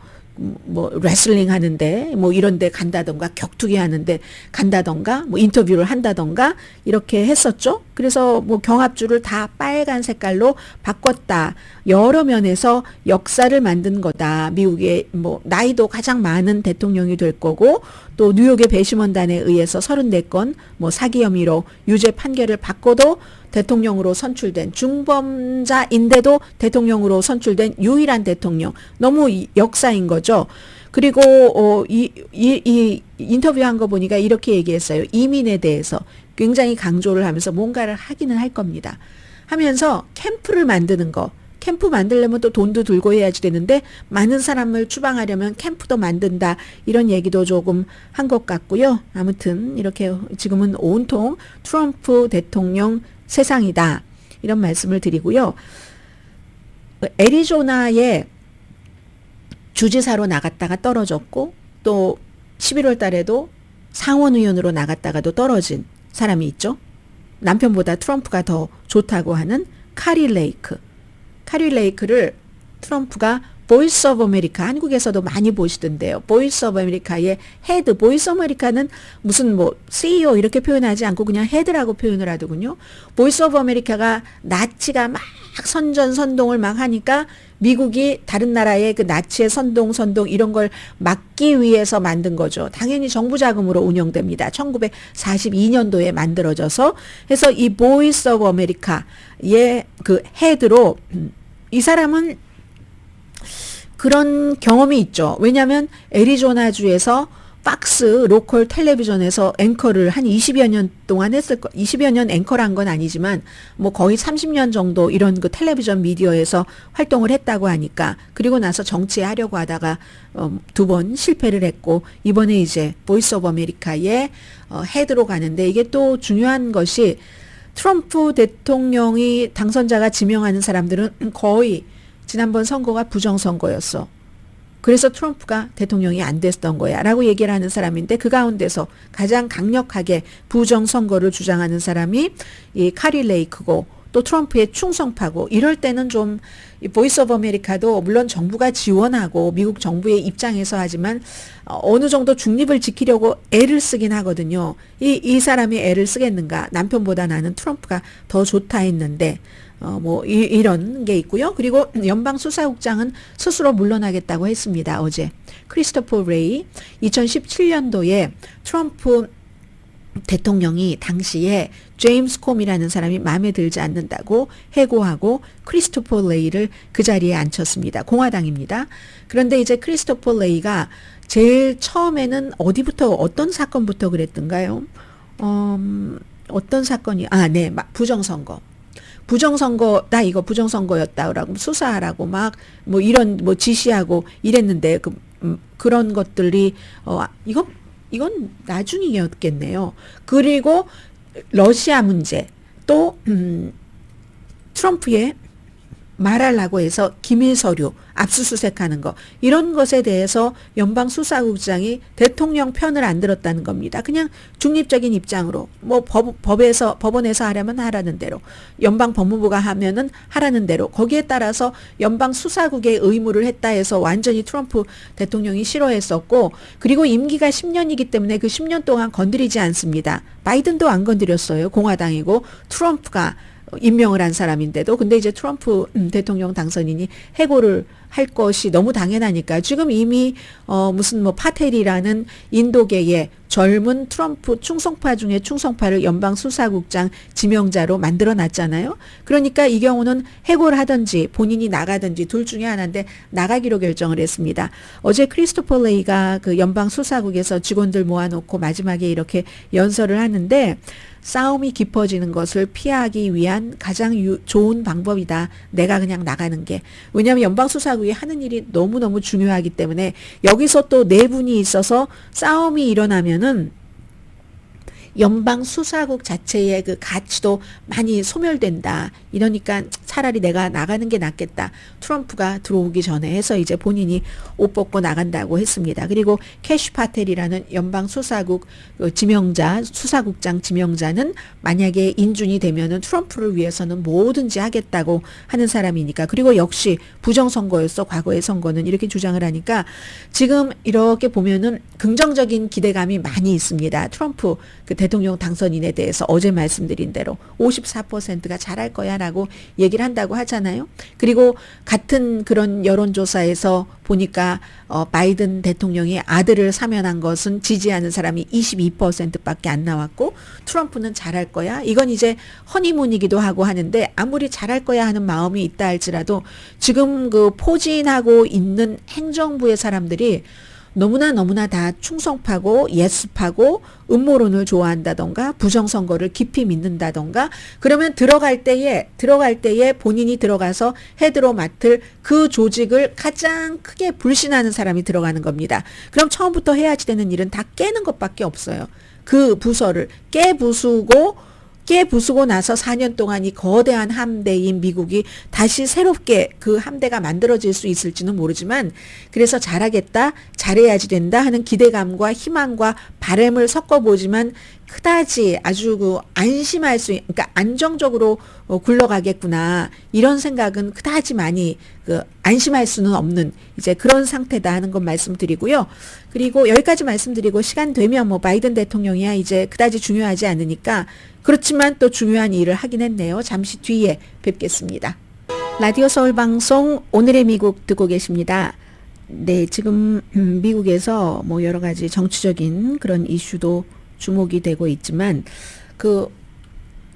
Speaker 1: 레슬링 하는데 뭐 이런 데 간다던가 격투기 하는데 간다던가 뭐 인터뷰를 한다던가 이렇게 했었죠. 그래서 뭐 경합주를 다 빨간 색깔로 바꿨다. 여러 면에서 역사를 만든 거다. 미국의 뭐 나이도 가장 많은 대통령이 될 거고 또 뉴욕의 배심원단에 의해서 34건 뭐 사기 혐의로 유죄 판결을 받고도 대통령으로 선출된 중범자인데도 대통령으로 선출된 유일한 대통령. 너무 역사인 거죠. 그리고 이 인터뷰한 거 보니까 이렇게 얘기했어요. 이민에 대해서 굉장히 강조를 하면서 뭔가를 하기는 할 겁니다. 하면서 캠프를 만드는 거. 캠프 만들려면 또 돈도 들고 해야지 되는데 많은 사람을 추방하려면 캠프도 만든다. 이런 얘기도 조금 한 것 같고요. 아무튼 이렇게 지금은 온통 트럼프 대통령 세상이다. 이런 말씀을 드리고요. 애리조나의 주지사로 나갔다가 떨어졌고 또 11월 달에도 상원의원으로 나갔다가도 떨어진 사람이 있죠. 남편보다 트럼프가 더 좋다고 하는 카리 레이크. 카리 레이크를 트럼프가 보이스 오브 아메리카 한국에서도 많이 보시던데요. 보이스 오브 아메리카의 헤드. 보이스 오브 아메리카는 무슨 뭐 CEO 이렇게 표현하지 않고 그냥 헤드라고 표현을 하더군요. 보이스 오브 아메리카가 나치가 막 선전선동을 막 하니까 미국이 다른 나라의 그 나치의 선동 이런 걸 막기 위해서 만든 거죠. 당연히 정부 자금으로 운영됩니다. 1942년도에 만들어져서 해서 이 보이스 오브 아메리카의 그 헤드로 이 사람은 그런 경험이 있죠. 왜냐하면 애리조나주에서 팍스 로컬 텔레비전에서 앵커를 한 20여 년 동안 20여 년 앵커를 한 건 아니지만 뭐 거의 30년 정도 이런 그 텔레비전 미디어에서 활동을 했다고 하니까 그리고 나서 정치에 하려고 하다가 2번 실패를 했고 이번에 이제 보이스 오브 아메리카의 헤드로 가는데 이게 또 중요한 것이 트럼프 대통령이 당선자가 지명하는 사람들은 거의 지난번 선거가 부정선거였어. 그래서 트럼프가 대통령이 안 됐던 거야 라고 얘기를 하는 사람인데 그 가운데서 가장 강력하게 부정선거를 주장하는 사람이 이 카리 레이크고 또 트럼프의 충성파고 이럴 때는 좀 보이스 오브 아메리카도 물론 정부가 지원하고 미국 정부의 입장에서 하지만 어느 정도 중립을 지키려고 애를 쓰긴 하거든요. 이 사람이 애를 쓰겠는가. 남편보다 나는 트럼프가 더 좋다 했는데 이런 게 있고요. 그리고 연방수사국장은 스스로 물러나겠다고 했습니다. 어제 크리스토퍼 레이 2017년도에 트럼프 대통령이 당시에 제임스 콤이라는 사람이 마음에 들지 않는다고 해고하고 크리스토퍼 레이를 그 자리에 앉혔습니다. 공화당입니다. 그런데 이제 크리스토퍼 레이가 제일 처음에는 어떤 사건부터 그랬던가요? 어떤 사건이 네, 부정선거다 이거 부정선거였다라고 수사하라고 막 뭐 이런 뭐 지시하고 이랬는데 그런 것들이 이건 나중이었겠네요. 그리고 러시아 문제 또 트럼프의 말하려고 해서 기밀 서류 압수수색하는 거 이런 것에 대해서 연방수사국장이 대통령 편을 안 들었다는 겁니다. 그냥 중립적인 입장으로 뭐 법원에서 하려면 하라는 대로 연방법무부가 하면은 하라는 대로 거기에 따라서 연방수사국의 의무를 했다 해서 완전히 트럼프 대통령이 싫어했었고 그리고 임기가 10년이기 때문에 그 10년 동안 건드리지 않습니다. 바이든도 안 건드렸어요. 공화당이고 트럼프가 임명을 한 사람인데도 근데 이제 트럼프 대통령 당선인이 해고를 할 것이 너무 당연하니까 지금 이미 무슨 뭐 파텔이라는 인도계의 젊은 트럼프 충성파 중에 충성파를 연방수사국장 지명자로 만들어 놨잖아요. 그러니까 이 경우는 해고를 하든지 본인이 나가든지 둘 중에 하나인데 나가기로 결정을 했습니다. 어제 크리스토퍼 레이가 그 연방수사국에서 직원들 모아놓고 마지막에 이렇게 연설을 하는데 싸움이 깊어지는 것을 피하기 위한 가장 좋은 방법이다. 내가 그냥 나가는 게. 왜냐하면 연방수사국이 하는 일이 너무너무 중요하기 때문에 여기서 또 내분이 있어서 싸움이 일어나면은 연방수사국 자체의 그 가치도 많이 소멸된다. 이러니까 차라리 내가 나가는 게 낫겠다. 트럼프가 들어오기 전에 해서 이제 본인이 옷 벗고 나간다고 했습니다. 그리고 캐시 파텔이라는 연방 수사국 수사국장 지명자는 만약에 인준이 되면은 트럼프를 위해서는 뭐든지 하겠다고 하는 사람이니까. 그리고 역시 부정선거였어. 과거의 선거는 이렇게 주장을 하니까 지금 이렇게 보면은 긍정적인 기대감이 많이 있습니다. 트럼프 그 대통령 당선인에 대해서 어제 말씀드린 대로 54%가 잘할 거야라고 얘기를 한다고 하잖아요. 그리고 같은 그런 여론조사에서 보니까 바이든 대통령의 아들을 사면한 것은 지지하는 사람이 22%밖에 안 나왔고 트럼프는 잘할 거야. 이건 이제 허니문이기도 하고 하는데 아무리 잘할 거야 하는 마음이 있다 할지라도 지금 그 포진하고 있는 행정부의 사람들이 너무나 다 충성파고 예습하고 음모론을 좋아한다던가 부정선거를 깊이 믿는다던가 그러면 들어갈 때에 본인이 들어가서 헤드로 맡을 그 조직을 가장 크게 불신하는 사람이 들어가는 겁니다. 그럼 처음부터 해야지 되는 일은 다 깨는 것밖에 없어요. 그 부서를 깨부수고 나서 4년 동안 이 거대한 함대인 미국이 다시 새롭게 그 함대가 만들어질 수 있을지는 모르지만 그래서 잘하겠다, 잘해야지 된다 하는 기대감과 희망과 바람을 섞어보지만 그다지 아주 안심할 수, 그러니까 안정적으로 굴러가겠구나 이런 생각은 그다지 많이 안심할 수는 없는 이제 그런 상태다 하는 건 말씀드리고요. 그리고 여기까지 말씀드리고 시간 되면 뭐 바이든 대통령이야 이제 그다지 중요하지 않으니까 그렇지만 또 중요한 일을 하긴 했네요. 잠시 뒤에 뵙겠습니다. 라디오 서울 방송 오늘의 미국 듣고 계십니다. 네, 지금 미국에서 뭐 여러 가지 정치적인 그런 이슈도 주목이 되고 있지만 그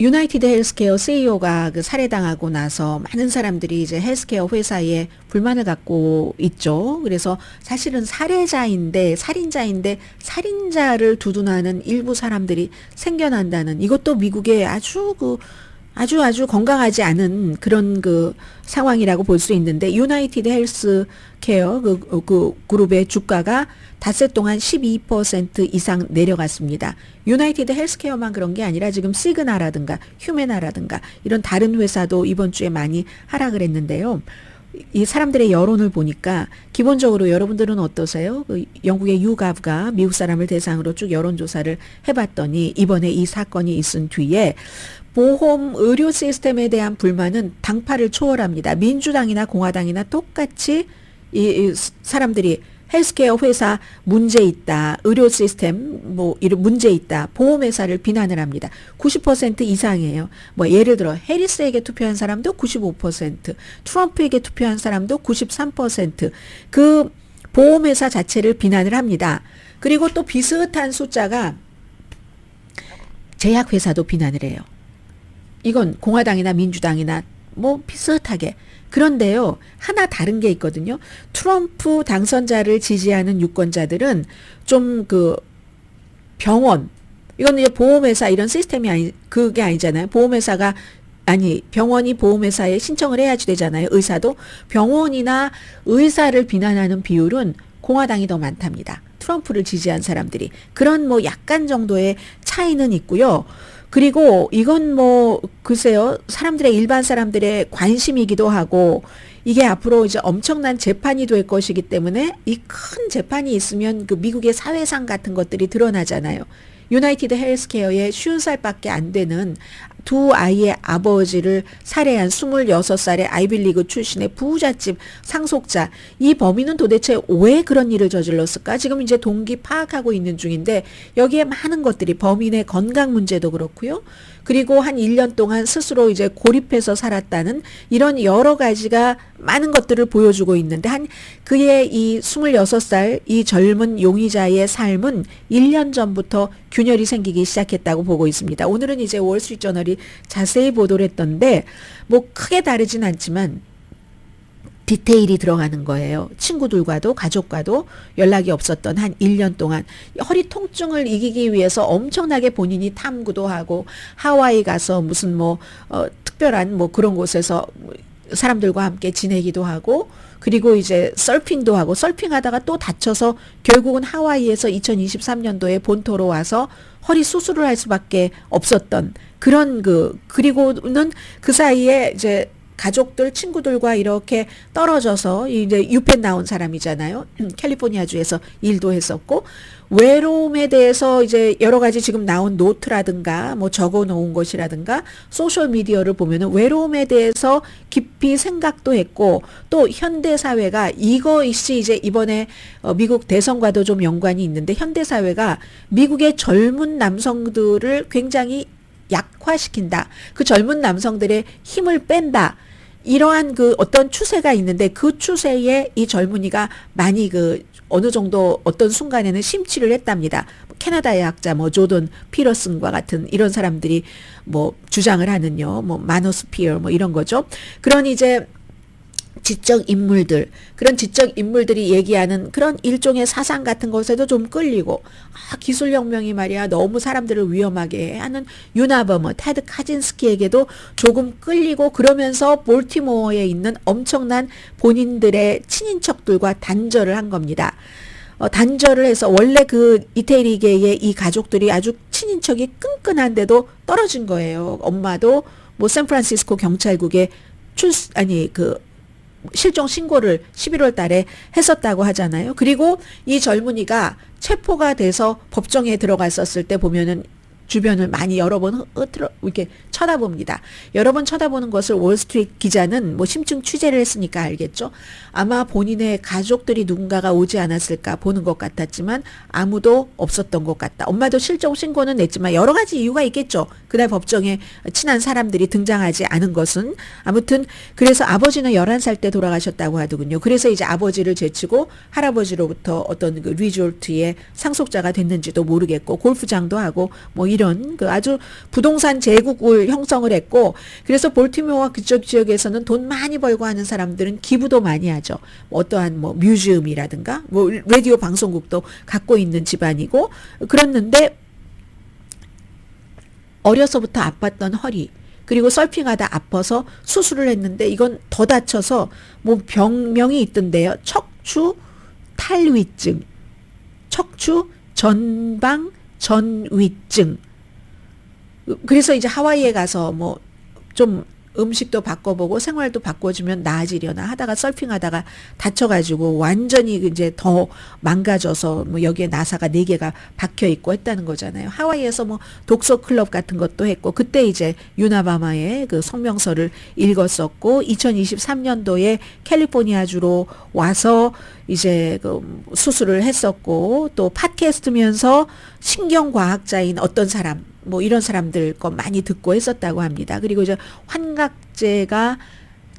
Speaker 1: 유나이티드 헬스케어 CEO가 그 살해당하고 나서 많은 사람들이 이제 헬스케어 회사에 불만을 갖고 있죠. 그래서 사실은 살인자인데 살인자를 두둔하는 일부 사람들이 생겨난다는 이것도 미국의 아주 건강하지 않은 그런 그 상황이라고 볼 수 있는데 유나이티드 헬스케어 그 그룹의 주가가 닷새 동안 12% 이상 내려갔습니다. 유나이티드 헬스케어만 그런 게 아니라 지금 시그나라든가 휴메나라든가 이런 다른 회사도 이번 주에 많이 하락을 했는데요. 이 사람들의 여론을 보니까 기본적으로 여러분들은 어떠세요? 그 영국의 유가브가 미국 사람을 대상으로 쭉 여론조사를 해봤더니 이번에 이 사건이 있은 뒤에 보험 의료 시스템에 대한 불만은 당파를 초월합니다. 민주당이나 공화당이나 똑같이 이 사람들이 헬스케어 회사 문제 있다, 의료 시스템 뭐 이런 문제 있다, 보험회사를 비난을 합니다. 90% 이상이에요. 뭐 예를 들어 해리스에게 투표한 사람도 95%, 트럼프에게 투표한 사람도 93%, 그 보험회사 자체를 비난을 합니다. 그리고 또 비슷한 숫자가 제약회사도 비난을 해요. 이건 공화당이나 민주당이나 뭐 비슷하게. 그런데요, 하나 다른 게 있거든요. 트럼프 당선자를 지지하는 유권자들은 좀 그 병원, 이건 이제 보험회사 이런 시스템이 그게 아니잖아요. 병원이 보험회사에 신청을 해야지 되잖아요. 의사도. 병원이나 의사를 비난하는 비율은 공화당이 더 많답니다. 트럼프를 지지한 사람들이. 그런 뭐 약간 정도의 차이는 있고요. 그리고 이건 뭐 글쎄요, 일반 사람들의 관심이기도 하고 이게 앞으로 이제 엄청난 재판이 될 것이기 때문에 이 큰 재판이 있으면 그 미국의 사회상 같은 것들이 드러나잖아요. 유나이티드 헬스케어의 50살밖에 안 되는 두 아이의 아버지를 살해한 26살의 아이빌리그 출신의 부잣집 상속자, 이 범인은 도대체 왜 그런 일을 저질렀을까? 지금 이제 동기 파악하고 있는 중인데 여기에 많은 것들이 범인의 건강 문제도 그렇고요. 그리고 한 1년 동안 스스로 이제 고립해서 살았다는 이런 여러 가지가 많은 것들을 보여주고 있는데 그의 이 26살 이 젊은 용의자의 삶은 1년 전부터 균열이 생기기 시작했다고 보고 있습니다. 오늘은 이제 월스트리트저널이 자세히 보도를 했던데 뭐 크게 다르진 않지만 디테일이 들어가는 거예요. 친구들과도 가족과도 연락이 없었던 한 1년 동안 허리 통증을 이기기 위해서 엄청나게 본인이 탐구도 하고 하와이 가서 무슨 특별한 그런 곳에서 사람들과 함께 지내기도 하고 그리고 이제 서핑도 하고 서핑하다가 또 다쳐서 결국은 하와이에서 2023년도에 본토로 와서 허리 수술을 할 수밖에 없었던 그런 그리고는 그 사이에 이제 가족들, 친구들과 이렇게 떨어져서 이제 유펜 나온 사람이잖아요. 캘리포니아주에서 일도 했었고, 외로움에 대해서 이제 여러 가지 지금 나온 노트라든가 뭐 적어 놓은 것이라든가 소셜 미디어를 보면은 외로움에 대해서 깊이 생각도 했고, 또 현대 사회가 이것이 이제 이번에 미국 대선과도 좀 연관이 있는데, 현대 사회가 미국의 젊은 남성들을 굉장히 약화시킨다. 그 젊은 남성들의 힘을 뺀다. 이러한 그 어떤 추세가 있는데, 그 추세에 이 젊은이가 많이 그 어느 정도 어떤 순간에는 심취를 했답니다. 캐나다의 학자 뭐 조던 피러슨과 같은 이런 사람들이 뭐 주장을 하는요. 뭐 마노스피어 뭐 이런 거죠. 그런 이제 지적 인물들, 그런 지적 인물들이 얘기하는 그런 일종의 사상 같은 것에도 좀 끌리고, 기술혁명이 말이야 너무 사람들을 위험하게 하는 유나버머, 테드 카진스키에게도 조금 끌리고, 그러면서 볼티모어에 있는 엄청난 본인들의 친인척들과 단절을 한 겁니다. 단절을 해서 원래 그 이태리계의 이 가족들이 아주 친인척이 끈끈한데도 떨어진 거예요. 엄마도 뭐 샌프란시스코 경찰국에 실종 신고를 11월 달에 했었다고 하잖아요. 그리고 이 젊은이가 체포가 돼서 법정에 들어갔었을 때 보면은 주변을 많이 여러 번 이렇게 쳐다봅니다. 여러 번 쳐다보는 것을 월스트리트 기자는 뭐 심층 취재를 했으니까 알겠죠. 아마 본인의 가족들이 누군가가 오지 않았을까 보는 것 같았지만 아무도 없었던 것 같다. 엄마도 실종 신고는 냈지만 여러 가지 이유가 있겠죠. 그날 법정에 친한 사람들이 등장하지 않은 것은. 아무튼 그래서 아버지는 11살 때 돌아가셨다고 하더군요. 그래서 이제 아버지를 제치고 할아버지로부터 어떤 그 리조트의 상속자가 됐는지도 모르겠고, 골프장도 하고 뭐 이런 그 아주 부동산 제국을 형성을 했고, 그래서 볼티모어와 그쪽 지역에서는 돈 많이 벌고 하는 사람들은 기부도 많이 하죠. 뭐 어떠한 뭐 뮤지엄이라든가 뭐 라디오 방송국도 갖고 있는 집안이고, 그랬는데 어려서부터 아팠던 허리, 그리고 서핑하다 아파서 수술을 했는데 이건 더 다쳐서 뭐 병명이 있던데요. 척추 탈위증, 척추 전방 전위증. 그래서 이제 하와이에 가서 뭐 좀 음식도 바꿔보고 생활도 바꿔주면 나아지려나 하다가 서핑하다가 다쳐가지고 완전히 이제 더 망가져서 뭐 여기에 나사가 4개가 박혀 있고 했다는 거잖아요. 하와이에서 뭐 독서 클럽 같은 것도 했고, 그때 이제 유나바마의 그 성명서를 읽었었고, 2023년도에 캘리포니아주로 와서 이제 그 수술을 했었고, 또 팟캐스트면서 신경과학자인 어떤 사람 뭐 이런 사람들 거 많이 듣고 했었다고 합니다. 그리고 이제 환각제가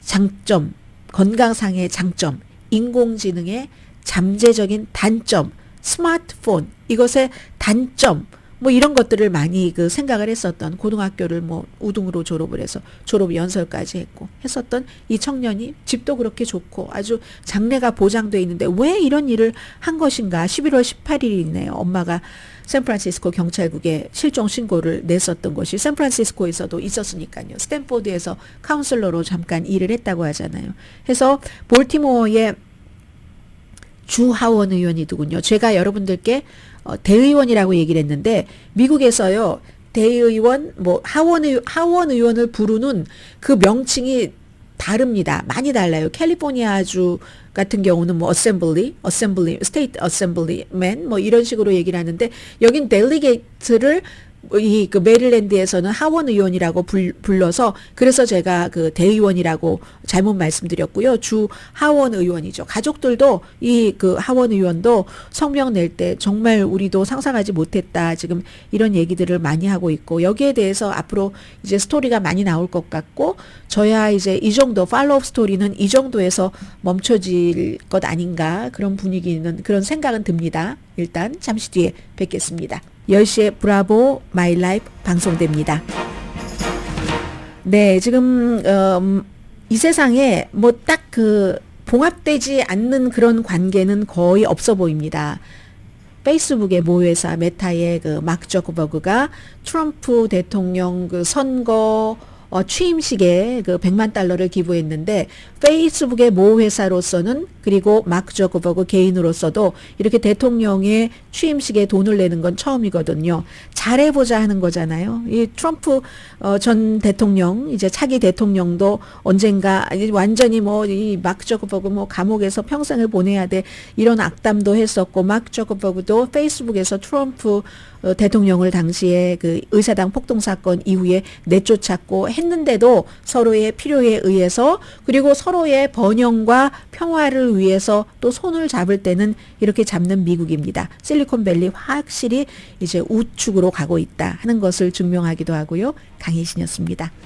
Speaker 1: 장점, 건강상의 장점, 인공지능의 잠재적인 단점, 스마트폰 이것의 단점, 뭐 이런 것들을 많이 그 생각을 했었던, 고등학교를 뭐 우등으로 졸업을 해서 졸업 연설까지 했었던 이 청년이 집도 그렇게 좋고 아주 장래가 보장돼 있는데 왜 이런 일을 한 것인가. 11월 18일이네요. 엄마가 샌프란시스코 경찰국에 실종 신고를 냈었던 것이 샌프란시스코에서도 있었으니까요. 스탠포드에서 카운슬러로 잠깐 일을 했다고 하잖아요. 해서 볼티모어의 주하원 의원이더군요. 제가 여러분들께 대의원이라고 얘기를 했는데, 미국에서요 대의원 뭐 하원 의원을 부르는 그 명칭이 다릅니다. 많이 달라요. 캘리포니아주 같은 경우는 뭐 스테이트 어셈블리맨 뭐 이런 식으로 얘기를 하는데, 여긴 델리게이트를 이 그 메릴랜드에서는 하원 의원이라고 불러서, 그래서 제가 그 대의원이라고 잘못 말씀드렸고요. 주 하원 의원이죠. 가족들도 이 그 하원 의원도 성명 낼 때 정말 우리도 상상하지 못했다, 지금 이런 얘기들을 많이 하고 있고, 여기에 대해서 앞으로 이제 스토리가 많이 나올 것 같고, 저야 이제 이 정도 팔로업 스토리는 이 정도에서 멈춰질 것 아닌가, 그런 분위기는, 그런 생각은 듭니다. 일단 잠시 뒤에 뵙겠습니다. 10시에 브라보 마이 라이프 방송됩니다. 네, 지금 이 세상에 뭐 딱 그 봉합되지 않는 그런 관계는 거의 없어 보입니다. 페이스북의 모회사 메타의 그 마크 저커버그가 트럼프 대통령 그 선거 취임식에 그 100만 달러를 기부했는데 페이스북의 모 회사로서는 그리고 마크 저커버그 개인으로서도 이렇게 대통령의 취임식에 돈을 내는 건 처음이거든요. 잘해보자 하는 거잖아요. 이 트럼프 전 대통령 이제 차기 대통령도 언젠가 완전히 뭐 이 마크 저커버그 뭐 감옥에서 평생을 보내야 돼 이런 악담도 했었고 마크 저커버그도 페이스북에서 트럼프 대통령을 당시에 그 의사당 폭동 사건 이후에 내쫓았고 했는데도 서로의 필요에 의해서 그리고 서로의 번영과 평화를 위해서 또 손을 잡을 때는 이렇게 잡는 미국입니다. 실리콘밸리 확실히 이제 우측으로 가고 있다 하는 것을 증명하기도 하고요. 강혜신이었습니다.